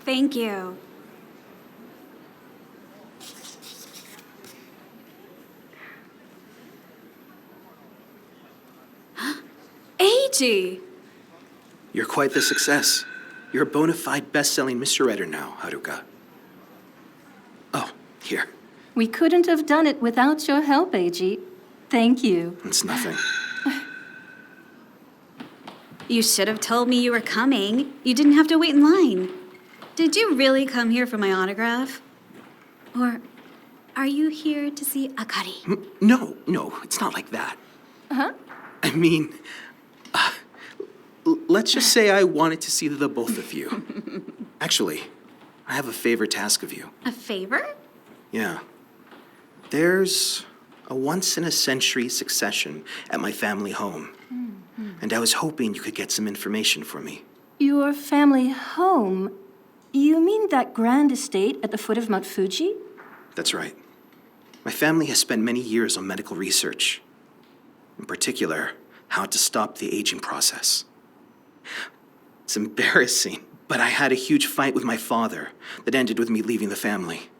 Thank you. Eiji! You're quite the success. You're a bona fide best-selling mystery writer now, Haruka. Oh, here. We couldn't have done it without your help, Eiji. Thank you. It's nothing. You should have told me you were coming. You didn't have to wait in line. Did you really come here for my autograph? Or are you here to see Akari? No, it's not like that. Huh? I mean, let's just say I wanted to see the both of you. Actually, I have a favor to ask of you. A favor? Yeah. There's a once-in-a-century succession at my family home. And I was hoping you could get some information for me. Your family home? You mean that grand estate at the foot of Mount Fuji? That's right. My family has spent many years on medical research. In particular, how to stop the aging process. It's embarrassing, but I had a huge fight with my father that ended with me leaving the family.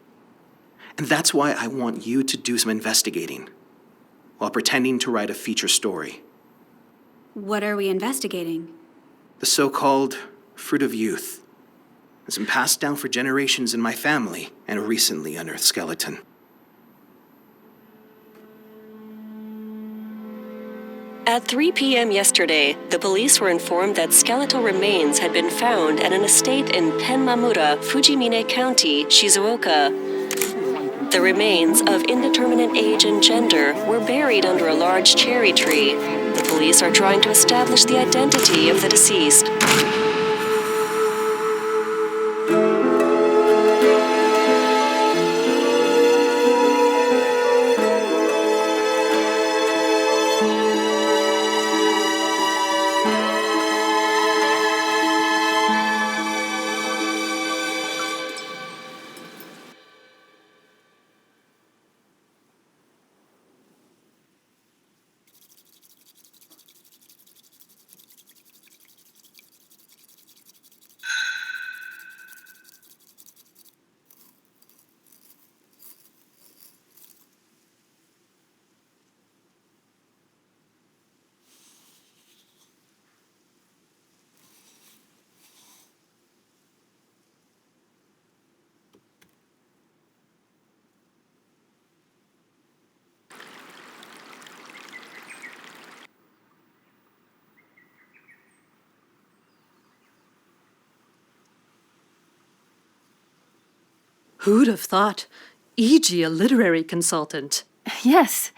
And that's why I want you to do some investigating while pretending to write a feature story. What are we investigating? The so-called fruit of youth. It's been passed down for generations in my family and a recently unearthed skeleton. At 3 p.m. yesterday, the police were informed that skeletal remains had been found at an estate in Tenmamura, Fujimine County, Shizuoka. The remains, of indeterminate age and gender, were buried under a large cherry tree. The police are trying to establish the identity of the deceased. Who'd have thought? E.g., a literary consultant. Yes.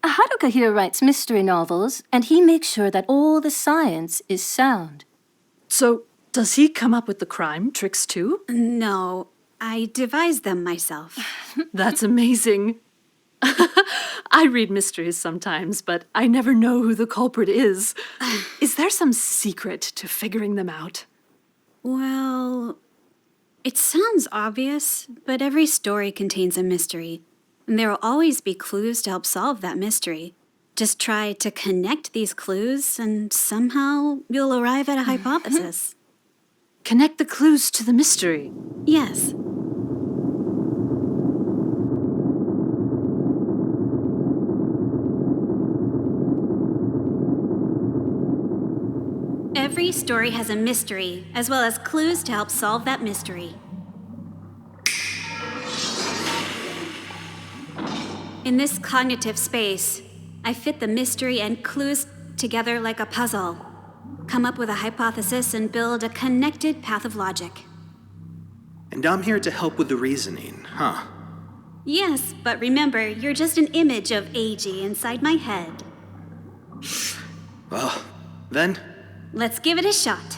Haruka here writes mystery novels, and he makes sure that all the science is sound. So, does he come up with the crime tricks too? No, I devised them myself. That's amazing. I read mysteries sometimes, but I never know who the culprit is. Is there some secret to figuring them out? Well, it sounds obvious, but every story contains a mystery. And there will always be clues to help solve that mystery. Just try to connect these clues, and somehow you'll arrive at a hypothesis. Connect the clues to the mystery. Yes. Every story has a mystery, as well as clues to help solve that mystery. In this cognitive space, I fit the mystery and clues together like a puzzle, come up with a hypothesis, and build a connected path of logic. And I'm here to help with the reasoning, huh? Yes, but remember, you're just an image of Eiji inside my head. Well, then... Let's give it a shot.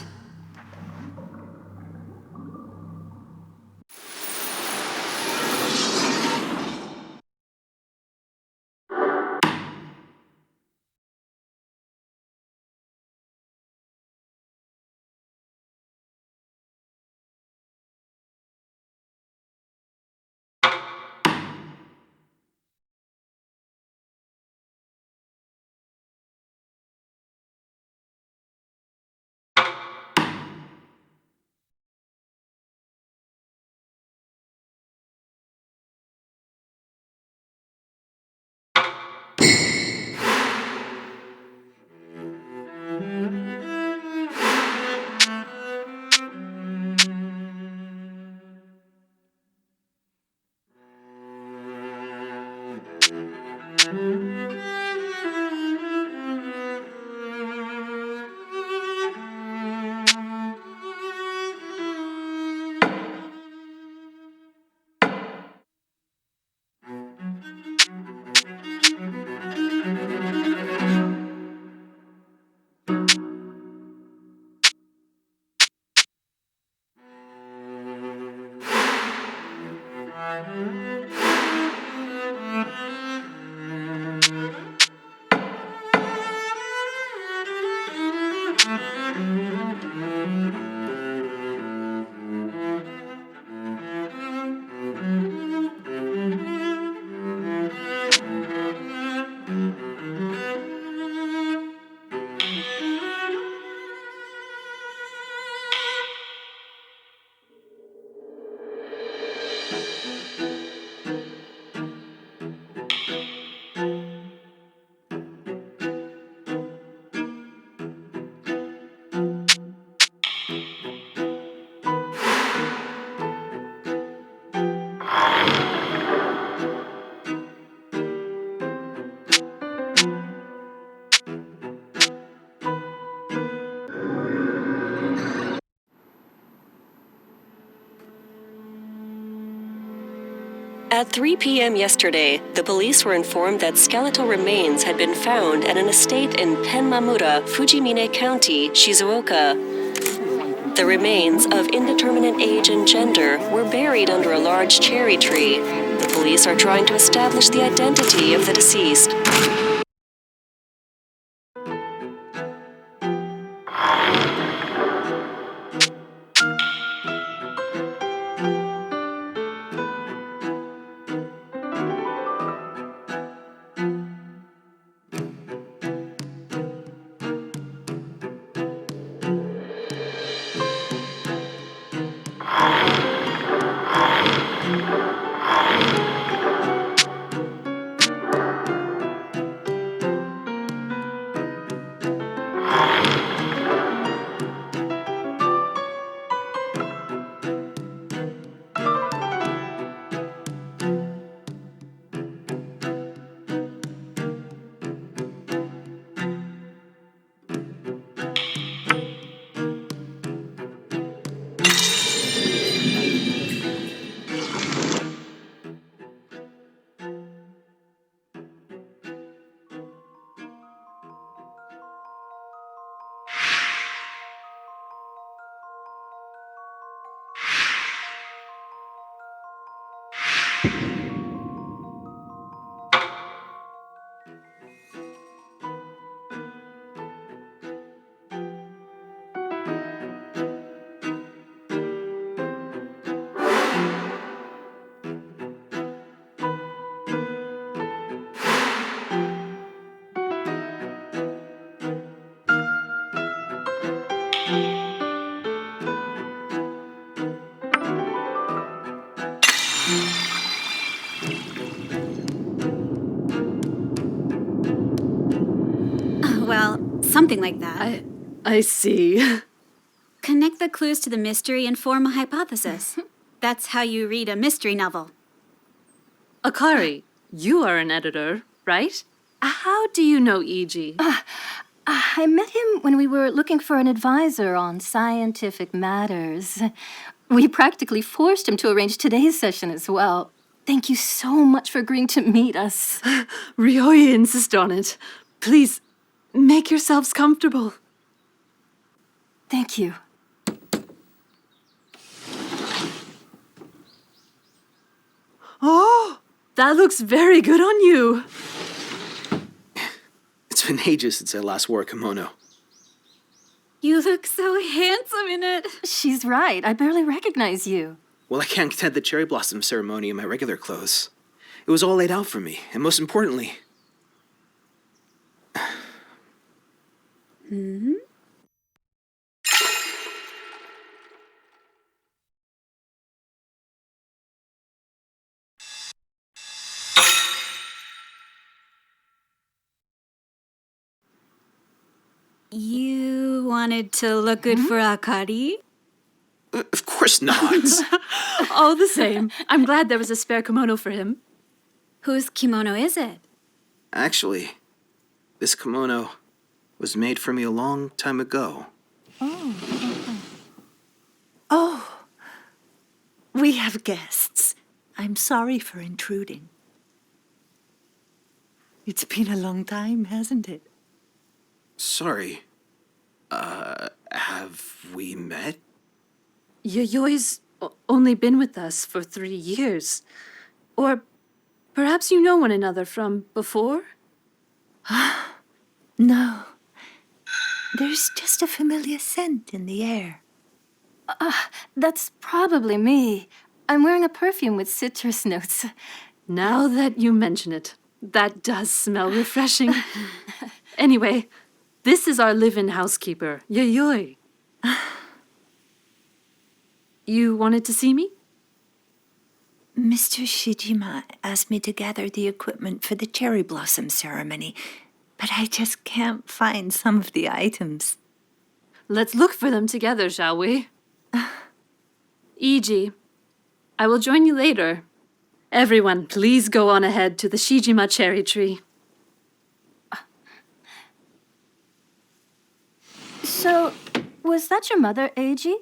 At 3 p.m. yesterday, the police were informed that skeletal remains had been found at an estate in Penmamura, Fujimine County, Shizuoka. The remains, of indeterminate age and gender, were buried under a large cherry tree. The police are trying to establish the identity of the deceased. Well, something like that. I see. Connect the clues to the mystery and form a hypothesis. That's how you read a mystery novel. Akari, you are an editor, right? How do you know E.G.? I met him when we were looking for an advisor on scientific matters. We practically forced him to arrange today's session as well. Thank you so much for agreeing to meet us. Ryoya insist on it. Please, make yourselves comfortable. Thank you. Oh, that looks very good on you. It's been ages since I last wore a kimono. You look so handsome in it. She's right. I barely recognize you. Well, I can't attend the cherry blossom ceremony in my regular clothes. It was all laid out for me, and most importantly... You wanted to look good for Akari? Of course not. All the same, I'm glad there was a spare kimono for him. Whose kimono is it? Actually, this kimono was made for me a long time ago. Oh, we have guests. I'm sorry for intruding. It's been a long time, hasn't it? Sorry. Have we met? Yoyoi's only been with us for 3 years. Or perhaps you know one another from before? No. There's just a familiar scent in the air. That's probably me. I'm wearing a perfume with citrus notes. Now that you mention it, that does smell refreshing. Anyway, this is our live-in housekeeper, Yayoi. You wanted to see me? Mr. Shijima asked me to gather the equipment for the cherry blossom ceremony, but I just can't find some of the items. Let's look for them together, shall we? Iji, I will join you later. Everyone, please go on ahead to the Shijima cherry tree. So, was that your mother, Eiji?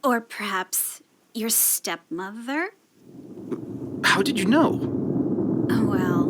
Or perhaps your stepmother? How did you know? Well,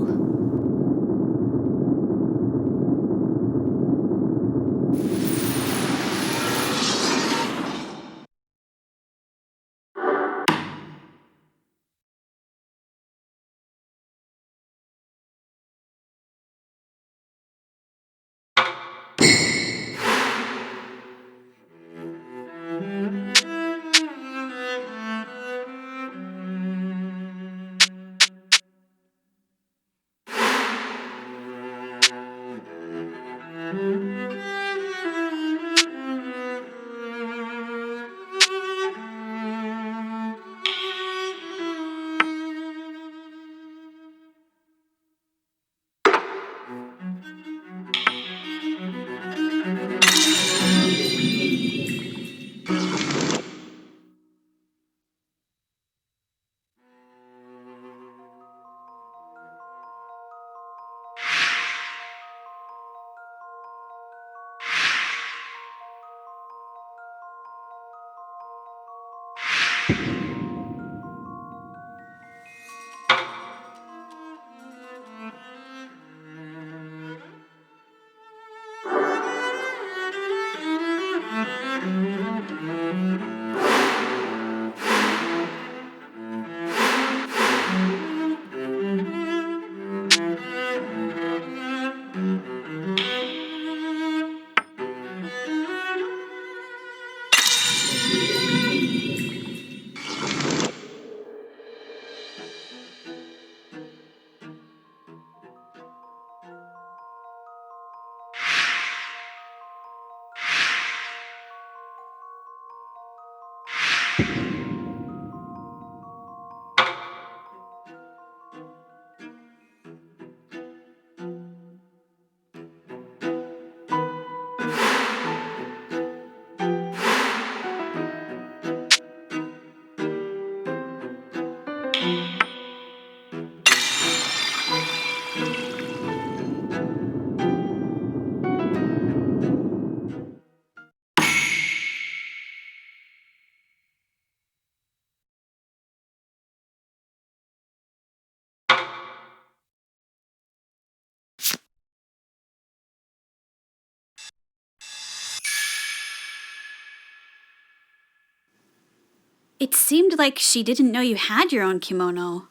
it seemed like she didn't know you had your own kimono.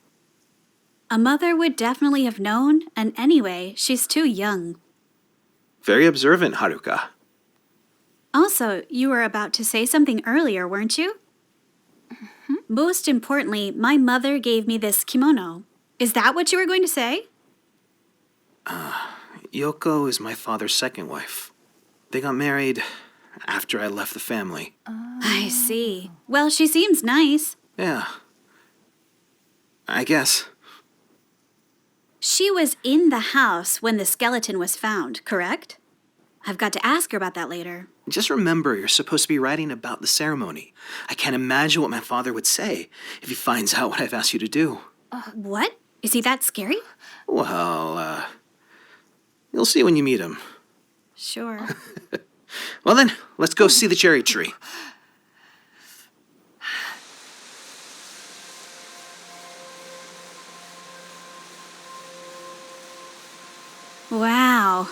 A mother would definitely have known, and anyway, she's too young. Very observant, Haruka. Also, you were about to say something earlier, weren't you? Most importantly, my mother gave me this kimono. Is that what you were going to say? Yoko is my father's second wife. They got married after I left the family. I see. Well, she seems nice. Yeah. I guess. She was in the house when the skeleton was found, correct? I've got to ask her about that later. Just remember, you're supposed to be writing about the ceremony. I can't imagine what my father would say if he finds out what I've asked you to do. What? Is he that scary? Well, you'll see when you meet him. Sure. Well then, let's go see the cherry tree. Wow.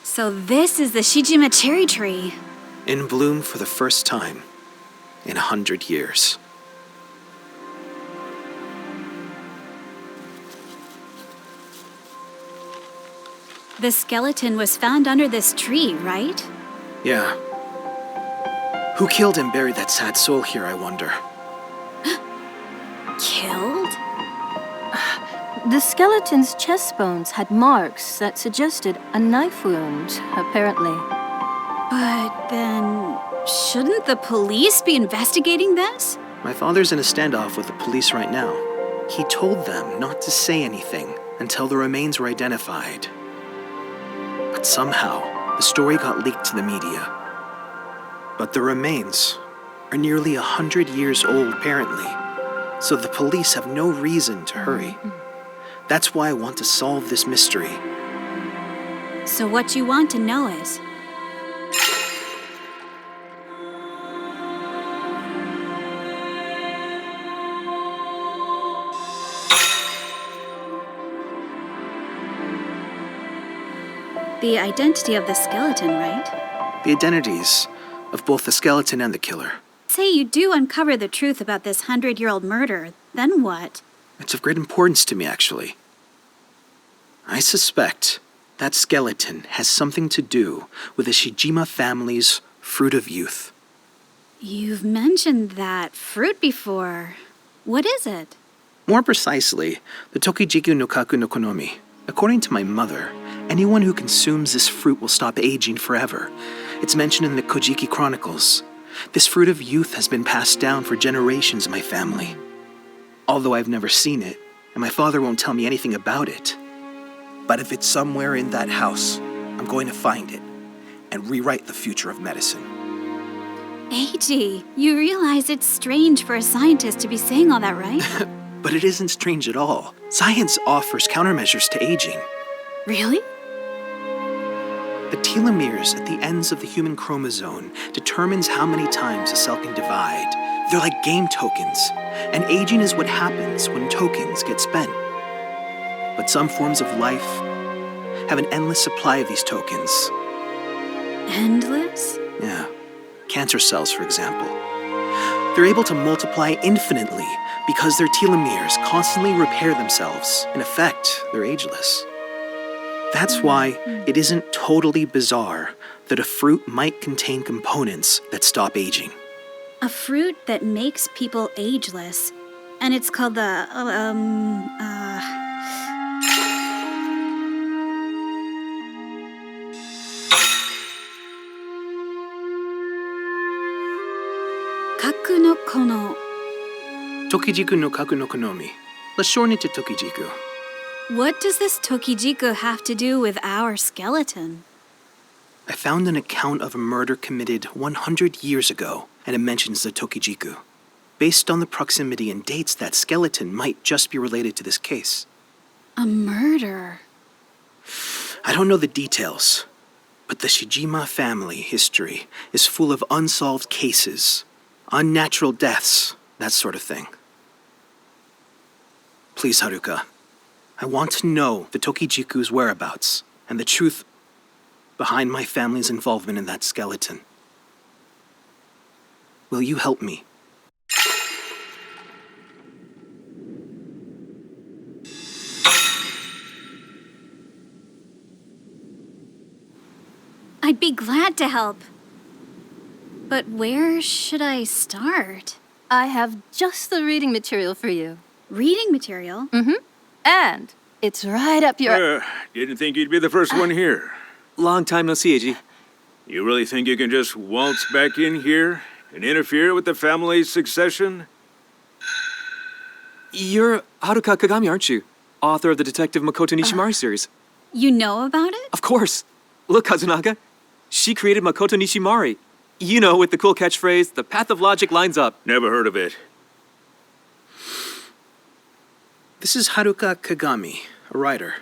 So this is the Shijima cherry tree. In bloom for the first time in 100 years. The skeleton was found under this tree, right? Yeah. Who killed and buried that sad soul here, I wonder? Killed? The skeleton's chest bones had marks that suggested a knife wound, apparently. But then, shouldn't the police be investigating this? My father's in a standoff with the police right now. He told them not to say anything until the remains were identified. But somehow, the story got leaked to the media. But the remains are nearly 100 years old, apparently. So the police have no reason to hurry. That's why I want to solve this mystery. So what you want to know is, the identity of the skeleton, right? The identities of both the skeleton and the killer. Say you do uncover the truth about this 100-year-old murder, then what? It's of great importance to me, actually. I suspect that skeleton has something to do with the Shijima family's fruit of youth. You've mentioned that fruit before. What is it? More precisely, the Tokijiku no Kaku no Konomi. According to my mother, anyone who consumes this fruit will stop aging forever. It's mentioned in the Kojiki Chronicles. This fruit of youth has been passed down for generations in my family. Although I've never seen it, and my father won't tell me anything about it. But if it's somewhere in that house, I'm going to find it and rewrite the future of medicine. Eiji, you realize it's strange for a scientist to be saying all that, right? But it isn't strange at all. Science offers countermeasures to aging. Really? The telomeres at the ends of the human chromosome determines how many times a cell can divide. They're like game tokens, and aging is what happens when tokens get spent. But some forms of life have an endless supply of these tokens. Endless? Yeah. Cancer cells, for example. They're able to multiply infinitely because their telomeres constantly repair themselves. In effect, they're ageless. That's why it isn't totally bizarre that a fruit might contain components that stop aging. A fruit that makes people ageless. And it's called the, Kaku no Kono. Tokijiku no Kaku no Konomi. Let's shorten it to Tokijiku. What does this Tokijiku have to do with our skeleton? I found an account of a murder committed 100 years ago, and it mentions the Tokijiku. Based on the proximity and dates, that skeleton might just be related to this case. A murder? I don't know the details, but the Shijima family history is full of unsolved cases, unnatural deaths, that sort of thing. Please, Haruka, I want to know the Tokijiku's whereabouts and the truth behind my family's involvement in that skeleton. Will you help me? I'd be glad to help. But where should I start? I have just the reading material for you. Reading material? And it's right up your... Didn't think you'd be the first one here. Long time no see, Eiji. You really think you can just waltz back in here and interfere with the family's succession? You're Haruka Kagami, aren't you? Author of the Detective Makoto Nishimari series. You know about it? Of course. Look, Kazunaga. She created Makoto Nishimari. You know, with the cool catchphrase, the path of logic lines up. Never heard of it. This is Haruka Kagami, a writer,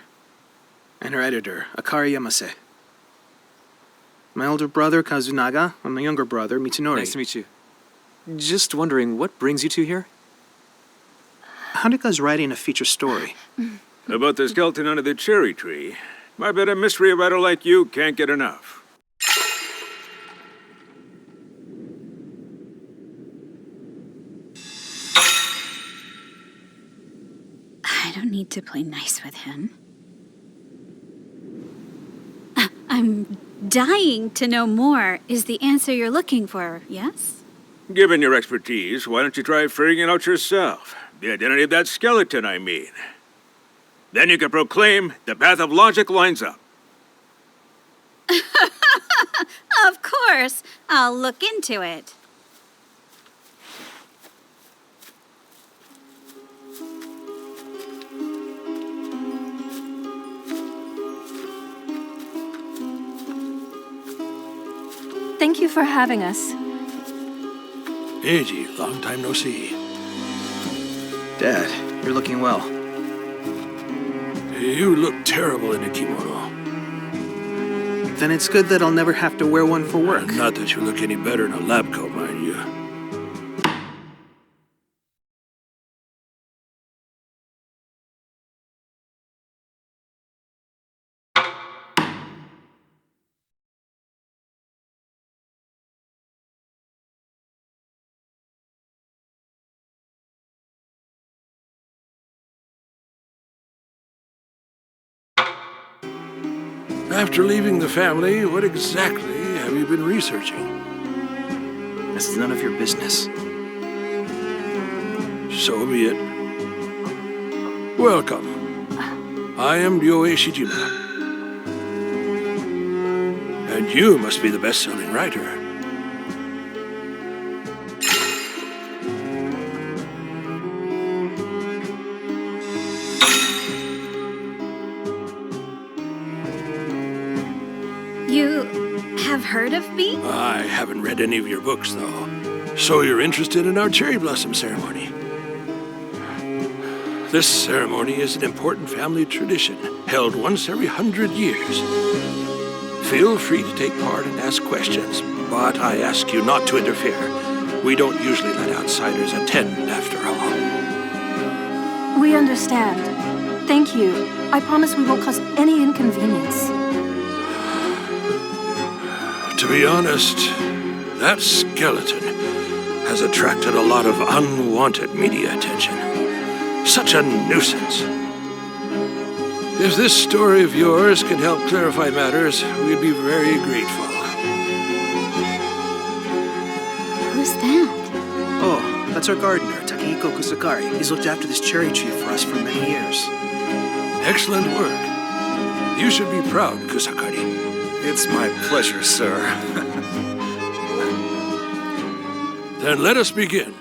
and her editor, Akari Yamase. My older brother, Kazunaga, and my younger brother, Mitsunori. Nice to meet you. Just wondering, what brings you two here? Haruka's writing a feature story. About the skeleton under the cherry tree. I bet a mystery writer like you can't get enough. I don't need to play nice with him. I'm dying to know more is the answer you're looking for, yes? Given your expertise, why don't you try figuring it out yourself? The identity of that skeleton, I mean. Then you can proclaim the path of logic lines up. Of course. I'll look into it. Thank you for having us. Eiji, long time no see. Dad, you're looking well. You look terrible in a kimono. Then it's good that I'll never have to wear one for work. Not that you look any better in a lab coat, mind you. After leaving the family, what exactly have you been researching? This is none of your business. So be it. Welcome. I am Ryoe Shijima. And you must be the best-selling writer. You have heard of me? I haven't read any of your books, though. So you're interested in our cherry blossom ceremony. This ceremony is an important family tradition, held once every 100 years. Feel free to take part and ask questions, but I ask you not to interfere. We don't usually let outsiders attend, after all. We understand. Thank you. I promise we won't cause any inconvenience. To be honest, that skeleton has attracted a lot of unwanted media attention. Such a nuisance. If this story of yours can help clarify matters, we'd be very grateful. Who's that? Oh, that's our gardener, Takehiko Kusakari. He's looked after this cherry tree for us for many years. Excellent work. You should be proud, Kusakari. It's my pleasure, sir. Then let us begin.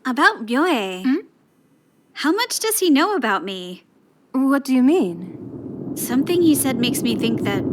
About Ryoe. How much does he know about me? What do you mean? Something he said makes me think that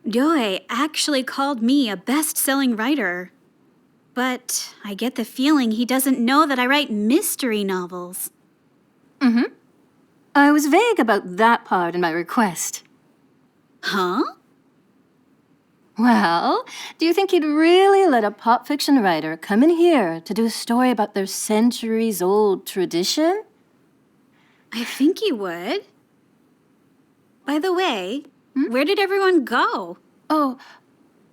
Ryohei actually called me a best-selling writer. But I get the feeling he doesn't know that I write mystery novels. I was vague about that part in my request. Huh? Well, do you think he'd really let a pop fiction writer come in here to do a story about their centuries-old tradition? I think he would. By the way, where did everyone go? Oh,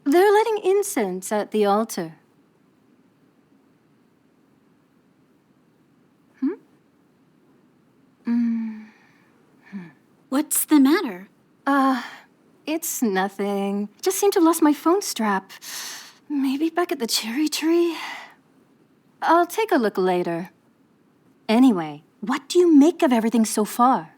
they're lighting incense at the altar. What's the matter? It's nothing. Just seem to have lost my phone strap. Maybe back at the cherry tree? I'll take a look later. Anyway, what do you make of everything so far?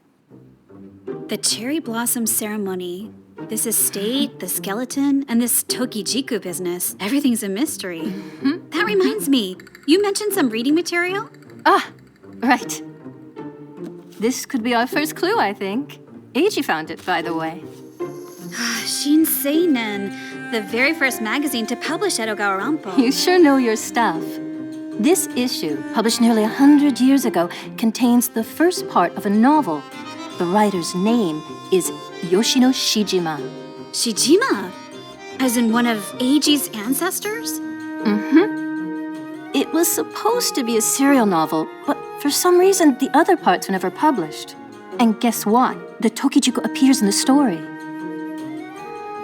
The cherry blossom ceremony, this estate, the skeleton, and this Tokijiku business. Everything's a mystery. That reminds me, you mentioned some reading material? Ah, right. This could be our first clue, I think. Eiji found it, by the way. Shinseinen, the very first magazine to publish at Ogawa Rampo. You sure know your stuff. This issue, published nearly 100 years ago, contains the first part of a novel. The writer's name is Yoshino Shijima. Shijima? As in one of Eiji's ancestors? It was supposed to be a serial novel, but for some reason, the other parts were never published. And guess what? The Tokijiku appears in the story.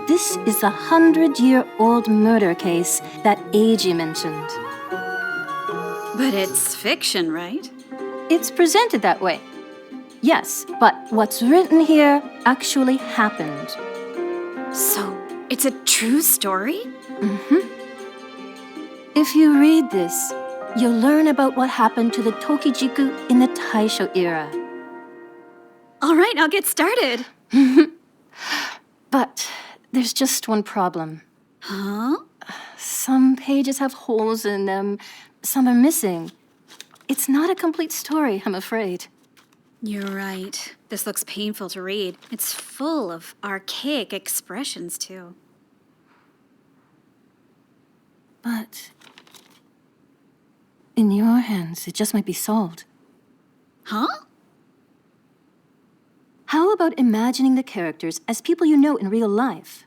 This is the 100-year-old murder case that Eiji mentioned. But it's fiction, right? It's presented that way. Yes, but what's written here actually happened. So, it's a true story? If you read this, you'll learn about what happened to the Tokijiku in the Taisho era. All right, I'll get started. But there's just one problem. Huh? Some pages have holes in them, some are missing. It's not a complete story, I'm afraid. You're right. This looks painful to read. It's full of archaic expressions, too. But in your hands, it just might be solved. Huh? How about imagining the characters as people you know in real life?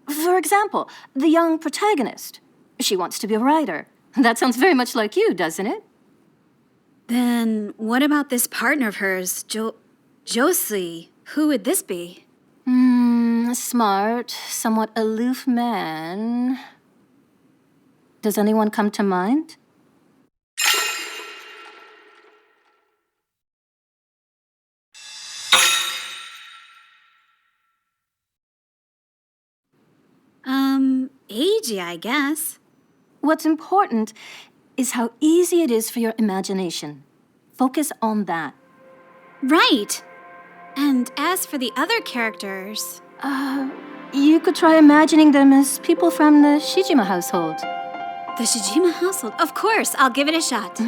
For example, the young protagonist. She wants to be a writer. That sounds very much like you, doesn't it? Then what about this partner of hers, Josie? Who would this be? A smart, somewhat aloof man. Does anyone come to mind? Eiji, I guess. What's important is how easy it is for your imagination. Focus on that. Right. And as for the other characters... You could try imagining them as people from the Shijima household. The Shijima household? Of course, I'll give it a shot.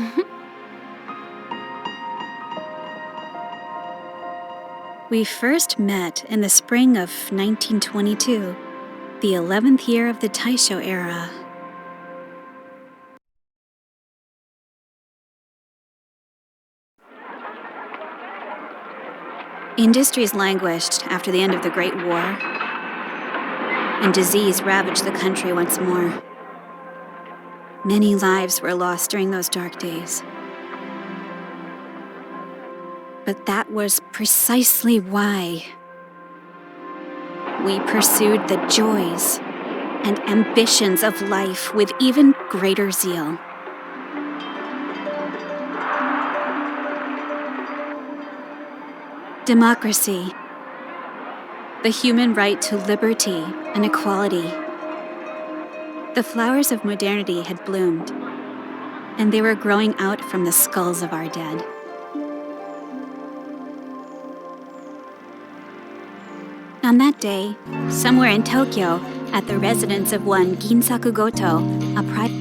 We first met in the spring of 1922, the 11th year of the Taisho era. Industries languished after the end of the Great War, and disease ravaged the country once more. Many lives were lost during those dark days. But that was precisely why we pursued the joys and ambitions of life with even greater zeal. Democracy, the human right to liberty and equality. The flowers of modernity had bloomed, and they were growing out from the skulls of our dead. On that day, somewhere in Tokyo, at the residence of one Ginsaku Goto, a private